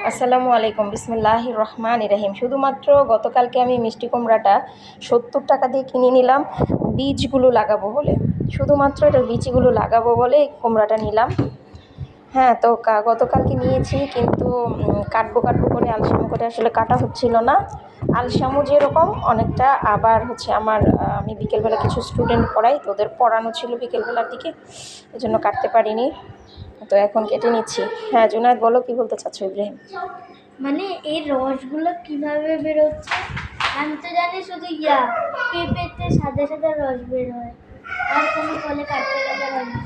আসসালামু আলাইকুম, বিসমিল্লাহির রহমানির রহিম। শুধুমাত্র গতকালকে আমি মিষ্টি কুমড়াটা 70 টাকা দিয়ে কিনে নিলাম বীজগুলো লাগাবো বলে। শুধুমাত্র এটার বীজগুলো লাগাবো বলে এই কুমড়াটা নিলাম। হ্যাঁ, তো গতকালকে নিয়েছি, কিন্তু কাটবো কাটবো করে আলসামু করে আসলে কাটা হচ্ছিল না। আলসামু যেরকম অনেকটা, আবার হচ্ছে আমার আমি বিকেলবেলা কিছু স্টুডেন্ট পড়াই, তো ওদের পড়ানো ছিল বিকেলবেলার দিকে, এজন্য কাটতে পারিনি। তো এখন কেটে নিচ্ছি। হ্যাঁ জুনায়েদ, বলো কি বলতে চাচ্ছো? ইব্রাহিম, মানে এই রসগুলো কিভাবে বেরোচ্ছে? আমি তো জানি শুধু পেঁপেতে সাদা সাদা রস বের হয়, আর কোনো ফলে কাটতে গেলে হয় না।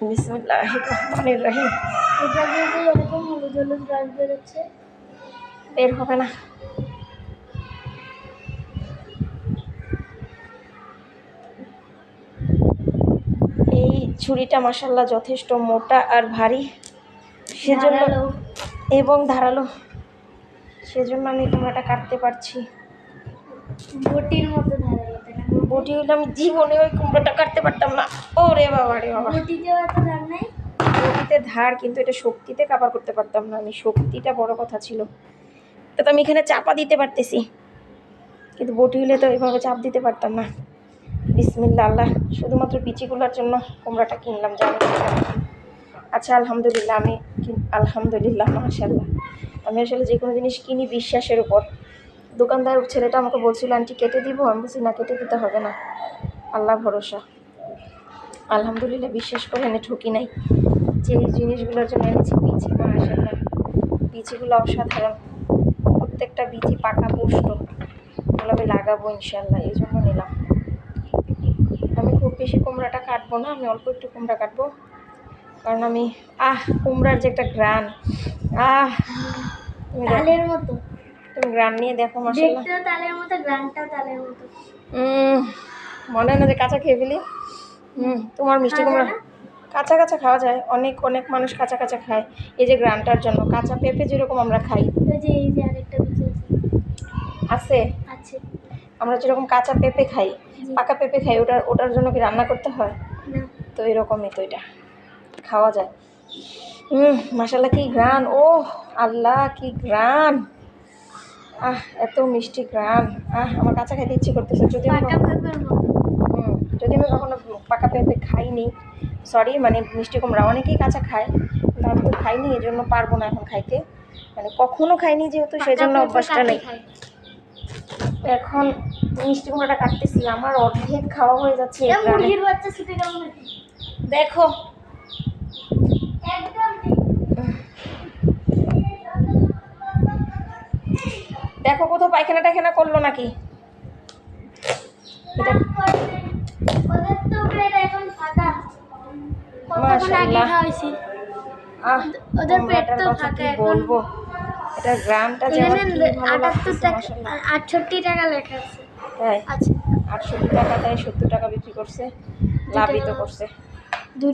বিসমিল্লাহির রহমানির রহিম। এটা যে এরকম হলুদ হলুদ রস বেরোচ্ছে, বের হবে না। এই ছুরিটা মাশাআল্লাহ যথেষ্ট মোটা আর ভারী, সেজন্য এবং ধারালো, সেজন্য আমি কুমড়াটা কাটতে পারছি। বটির মতো ধারালো। বটি হলে আমি জীবনে ওই কুমড়োটা কাটতে পারতাম না। ওরে বাবা রে বাবা, বটিতেও এত ধার নাই। বটিতে ধার, কিন্তু এটা শক্তিতে কাভার করতে পারতাম না আমি। শক্তিটা বড় কথা ছিল। এটা তো আমি এখানে চাপা দিতে পারতেছি, কিন্তু বটি হলে তো এভাবে চাপ দিতে পারতাম না। বিসমিল্লাহ আল্লাহ, শুধুমাত্র বিচিগুলোর জন্য কুমড়াটা কিনলাম, জানি না। আচ্ছা আলহামদুলিল্লাহ, আলহামদুলিল্লাহ মাশাআল্লাহ। আমি আসলে যে কোনো জিনিস কিনি বিশ্বাসের উপর। দোকানদার ছেলেটা আমাকে বলছিল আন্টি কেটে দিব, আমি বলছি না, কেটে দিতে হবে না, আল্লাহ ভরসা। আলহামদুলিল্লাহ, বিশ্বাস করে এনে ঠকি নাই। যে জিনিসগুলোর জন্য এনেছি বিচি, মাশাআল্লাহ বিচিগুলো অসাধারণ, প্রত্যেকটা বিচি পাকা পোষ্ট। ওগুলো আমি লাগাবো ইনশাল্লাহ, এই জন্য নিলাম। আমি খুব বেশি কুমড়াটা কাটবো না, আমি অল্প একটু কুমড়া কাটবো, কারণ আমি কুমড়ার যে একটা গ্রান, তালের মতো। তুমি গ্রান নিয়ে দেখো, মাশাআল্লাহ দেখতেও তালের মতো, গ্রানটাও তালের মতো। মনে হয় না যে কাঁচা খেয়ে ফেলি। তোমার মিষ্টি কুমড়া কাঁচা কাঁচা খাওয়া যায়, অনেক অনেক মানুষ কাঁচা কাঁচা খায়। এই যে গ্রানটার জন্য, কাঁচা পেঁপে যেরকম আমরা খাই, এই যে আরেকটা বিচি আছে আছে, আমরা যেরকম কাঁচা পেঁপে খাই, পাকা পেঁপে খাই, ওটার জন্য কি রান্না করতে হয়? না। তো এরকমই তো, এটা খাওয়া যায়। মাশাআল্লাহ কি গ্রান, ও আল্লাহ কি গ্রান, এত মিষ্টি গ্রান। আমার কাঁচা খাইতে ইচ্ছে করতেছে। যদি আমি কখনো পাকা পেঁপে খাইনি, সরি মানে মিষ্টি কুমড়া অনেকেই কাঁচা খায়, কিন্তু আমি তো খাইনি, এই জন্য পারবো না এখন খাইতে, মানে কখনো খাইনি যেহেতু, সেজন্য অভ্যাসটা নেই। এখন মিষ্টি কুমড়াটা কাটতেছি, আমার অর্ধেক খাওয়া হয়ে যাচ্ছে। দেখো দেখো কোথাও পায়খানা টায়খানা করলো নাকি? বলবো এটা গ্রামটা যে আমার কি ভালো লাগতেছে, মাশাআল্লাহ। 68 টাকা লেখা আছে। তাই আচ্ছা, 68 টাকা, তাই 70 টাকা বিক্রি করছে, লাভই তো করছে।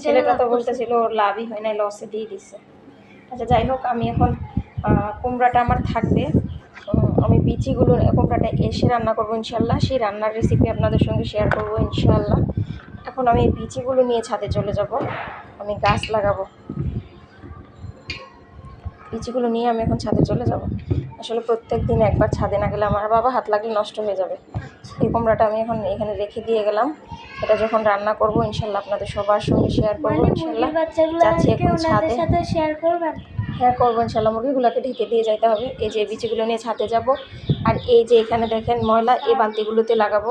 ছেলেটা তো বলতেছিল ওর লাভই হয় না, লসে দিয়ে দিচ্ছে। আচ্ছা যাই হোক, আমি এখন কুমড়াটা আমার থাকবে, আমি বিচিগুলো কুমড়াটা এসে রান্না করবো ইনশাল্লাহ। সেই রান্নার রেসিপি আপনাদের সঙ্গে শেয়ার করবো ইনশাল্লাহ। এখন আমি বিচিগুলো নিয়ে ছাদে চলে যাব, আমি গাছ লাগাবো। বিচিগুলো নিয়ে আমি এখন ছাদে চলে যাব। আসলে প্রত্যেক দিন একবার ছাদে না গেলে আমার বাবা হাত লাগলে নষ্ট হয়ে যাবে। এই কুমড়াটা আমি এখন এখানে রেখে দিয়ে গেলাম, এটা যখন রান্না করবো ইনশাল্লাহ আপনাদের সবার সঙ্গে শেয়ার করবো ইনশাল্লাহ। যাচ্ছি এখন ছাদে। শেয়ার করবেন? হ্যাঁ করবো ইনশাল্লাহ। মুরগিগুলোকে ঢেকে দিয়ে যাইতে হবে। এই যে বিচিগুলো নিয়ে ছাদে যাব, আর এই যে এখানে দেখেন ময়লা, এই বালতিগুলোতে লাগাবো।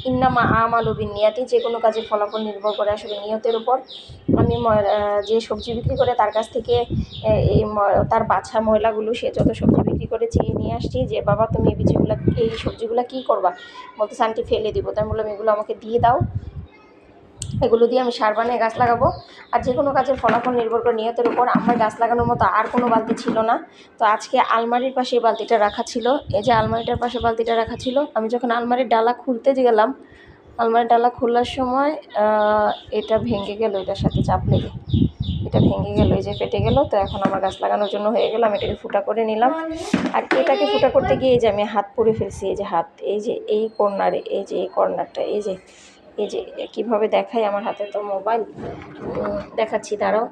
ইন্নামা আমালু বিন্নিয়াতি, যে কোনো কাজের ফলাফল নির্ভর করে আসলে নিয়তের উপর। আমি যে সবজি বিক্রি করে তার কাছ থেকে এই তার বাছা ময়লাগুলো, সে যত সবজি বিক্রি করে চেয়ে নিয়ে আসছি, যে বাবা তুমি এই বিচিগুলো এই সবজিগুলো কী করবা? বলতে আন্টি ফেলে দিব। তাই বললাম এগুলো আমাকে দিয়ে দাও, এগুলো দিয়ে আমি সার বানিয়ে গাছ লাগাবো। আর যে কোনো কাজের ফলাফল নির্ভর করে নিয়তের উপর। আমার গাছ লাগানোর মতো আর কোনো বালতি ছিল না, তো আজকে আলমারির পাশে এই বালতিটা রাখা ছিল। এই যে আলমারিটার পাশে বালতিটা রাখা ছিল, আমি যখন আলমারির ডালা খুলতে গেলাম, আলমারির ডালা খোলার সময় এটা ভেঙে গেল, এটার সাথে চাপ লেগে এটা ভেঙে গেল, এই যে ফেটে গেল। তো এখন আমার গাছ লাগানোর জন্য হয়ে গেল, আমি এটাকে ফুটা করে নিলাম। আর এটাকে ফুটা করতে গিয়ে এই যে আমি হাত পুড়ে ফেলছি, এই যে হাত, এই যে এই কর্নারে, এই যে এই কর্নারটা, এই যে কীভাবে দেখাই, আমার হাতে তো মোবাইল দেখাচ্ছি, দাঁড়াও।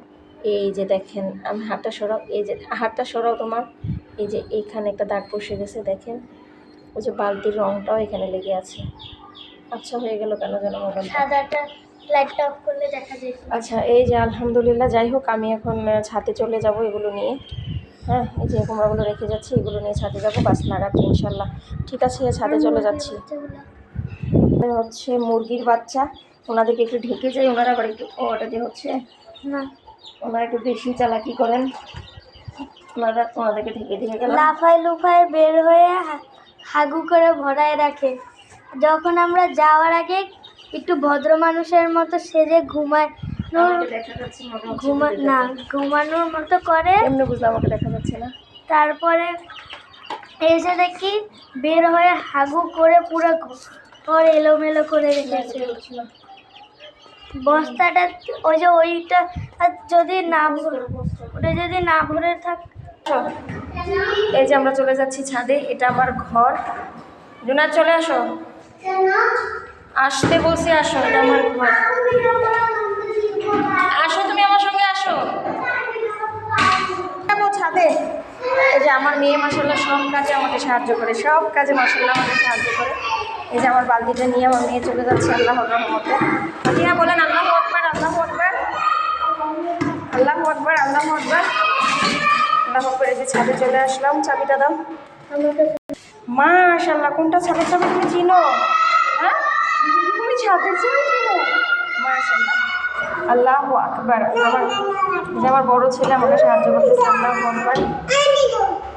এই যে দেখেন, আমি হাতটা সরাও, এই যে হাতটা সরাও তোমার, এই যে এইখানে একটা দাগ বসে গেছে দেখেন, ওই যে বালতির রঙটাও এখানে লেগে আছে। আচ্ছা হয়ে গেল কেন যেন মোবাইলটা। সাদাটা লাইটটা অফ করলে দেখা যায়। আচ্ছা এই যে আলহামদুলিল্লাহ, যাই হোক আমি এখন ছাদে চলে যাব এগুলো নিয়ে। হ্যাঁ এই যে কুমড়াগুলো রেখে যাচ্ছি, এগুলো নিয়ে ছাদে যাবো, গাছ লাগাতে ইনশাল্লাহ। ঠিক আছে ছাদে চলে যাচ্ছি। হচ্ছে মুরগির বাচ্চা, ওনাদেরকে একটু ঢেকে যাই, ওনারা আবার একটু ওটা দিয়ে হচ্ছে না, ওনারা একটু বেশি চালাকি করেন, ওনাদেরকে ঢেকে দিয়ে গেলাম। লাফায় লুফায় বের হয়ে হাগু করে ভরায় রাখে। যখন আমরা যাওয়ার আগে একটু ভদ্র মানুষের মতো সেজে আমাকে দেখা যাচ্ছে মনে হচ্ছে ঘুমানোর মতো করে, এমনি বুঝলাম, আমাকে দেখা যাচ্ছে না। তারপরে এসে দেখি বের হয়ে হাগু করে পুরো ঘর এলোমেলো করে রেখেছে। বস্তাটা ওই যে ওইটা যদি না ওটা যদি না ভরে থাকে। এই যে আমরা চলে যাচ্ছি ছাদে, এটা আমার ঘর। জুনার চলে আসো, আসতে বলছি, আসো, এটা আমার ঘর। আসো তুমি আমার সঙ্গে আসো, যাবো ছাদে। এই যে আমার মেয়ে মাসাল্লাহ সব কাজে আমাকে সাহায্য করে, সব কাজে মাসাল্লাহ আমাকে সাহায্য করে। এই যে আমার বালতিটা নিয়ে আমার মেয়ে চলে যাচ্ছে আল্লাহর রহমতে। হ্যাঁ বলেন আল্লাহু আকবার, আল্লাহু আকবার, আল্লাহু আকবার, আল্লাহু আকবার, আল্লাহু আকবার। এই যে ছাদে চলে আসলাম, চাবিটা দাও। মাশাআল্লাহ, কোনটা ছাদের চাবি তুমি চিনো? হ্যাঁ তুমি ছাদের চাবি চিনো? মাশাআল্লাহ, আল্লাহু আকবার। আমার বড় ছেলে আমাকে সাহায্য করতেছে, আল্লাহু আকবার।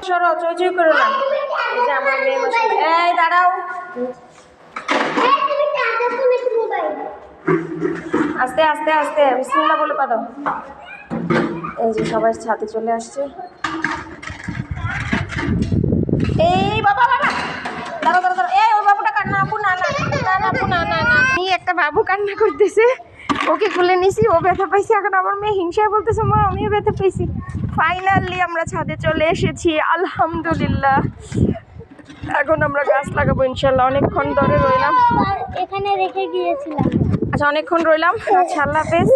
সরো, চই করো না। এই যে আমার মেয়ে মাশাআল্লাহ, এই দাঁড়াও, আস্তে আস্তে আস্তে, বিসমিল্লাহ বলে পা দাও। এই যে সবাই ছাদে চলে আসছে। এই বাবা বাবা, দাঁড়াও দাঁড়াও দাঁড়াও, এই ওই বাবুটা কান্না, আপু না না না না আপু না না না, এই একটা বাবু কান্না করতেছে, ওকে খুলে নিছি, ও ব্যথা পাইছে। এখন আমার মেয়ে হিংসায় বলতেছে মা আমিও ব্যথা পাইছি। ফাইনালি আমরা ছাদে চলে এসেছি আলহামদুলিল্লাহ। এখন আমরা গাছ লাগাবো ইনশাল্লাহ। অনেকক্ষণ ধরে রইলাম, এখানে রেখে গিয়েছিলাম। আচ্ছা অনেকক্ষণ রইলাম। আচ্ছা আল্লাহ হাফেজ।